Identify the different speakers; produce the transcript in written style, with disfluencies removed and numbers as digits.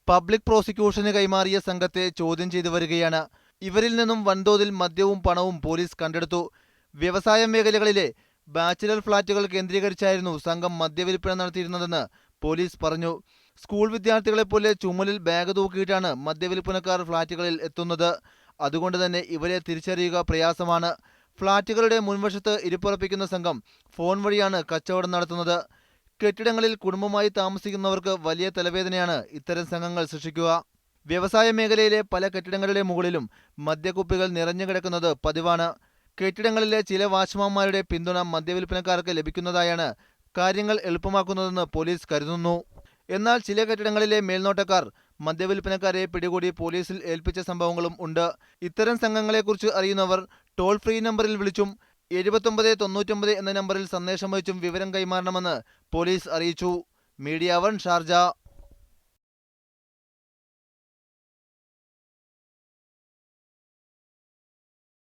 Speaker 1: Public പ്രോസിക്യൂഷന് കൈമാറിയ സംഘത്തെ ചോദ്യം ചെയ്തു വരികയാണ്. ഇവരിൽ നിന്നും വൻതോതിൽ മദ്യവും പണവും പോലീസ് കണ്ടെടുത്തു. വ്യവസായ മേഖലകളിലെ ബാച്ചിലർ ഫ്ളാറ്റുകൾ കേന്ദ്രീകരിച്ചായിരുന്നു സംഘം മദ്യവിൽപ്പന നടത്തിയിരുന്നതെന്ന് പോലീസ് പറഞ്ഞു. സ്കൂൾ വിദ്യാർത്ഥികളെപ്പോലെ ചുമലിൽ ബാഗ് തൂക്കിയിട്ടാണ് മദ്യവിൽപ്പനക്കാർ ഫ്ളാറ്റുകളിൽ എത്തുന്നത്. അതുകൊണ്ട് തന്നെ ഇവരെ തിരിച്ചറിയുക പ്രയാസമാണ്. ഫ്ളാറ്റുകളുടെ മുൻവശത്ത് ഇരിപ്പുറപ്പിക്കുന്ന സംഘം ഫോൺ വഴിയാണ് കച്ചവടം നടത്തുന്നത്. കെട്ടിടങ്ങളിൽ കുടുംബമായി താമസിക്കുന്നവർക്ക് വലിയ തലവേദനയാണ് ഇത്തരം സംഘങ്ങൾ സൃഷ്ടിക്കുക. വ്യവസായ മേഖലയിലെ പല കെട്ടിടങ്ങളുടെ മുകളിലും മദ്യക്കുപ്പികൾ നിറഞ്ഞു കിടക്കുന്നത് പതിവാണ്. കെട്ടിടങ്ങളിലെ ചില വാച്ച്മാൻമാരുടെ പിന്തുണ മദ്യവിൽപ്പനക്കാർക്ക് ലഭിക്കുന്നതായാണ് കാര്യങ്ങൾ എളുപ്പമാക്കുന്നതെന്ന് പോലീസ് കരുതുന്നു. എന്നാൽ ചില കെട്ടിടങ്ങളിലെ മേൽനോട്ടക്കാർ മദ്യവിൽപ്പനക്കാരെ പിടികൂടി പോലീസിൽ ഏൽപ്പിച്ച സംഭവങ്ങളും ഉണ്ട്. ഇത്തരം സംഘങ്ങളെക്കുറിച്ച് അറിയുന്നവർ ടോൾ ഫ്രീ നമ്പറിൽ വിളിച്ചും 7999 എന്ന നമ്പറിൽ സന്ദേശമയച്ചും വിവരം കൈമാറണമെന്ന് പോലീസ് അറിയിച്ചു. Media 1 Sharjah.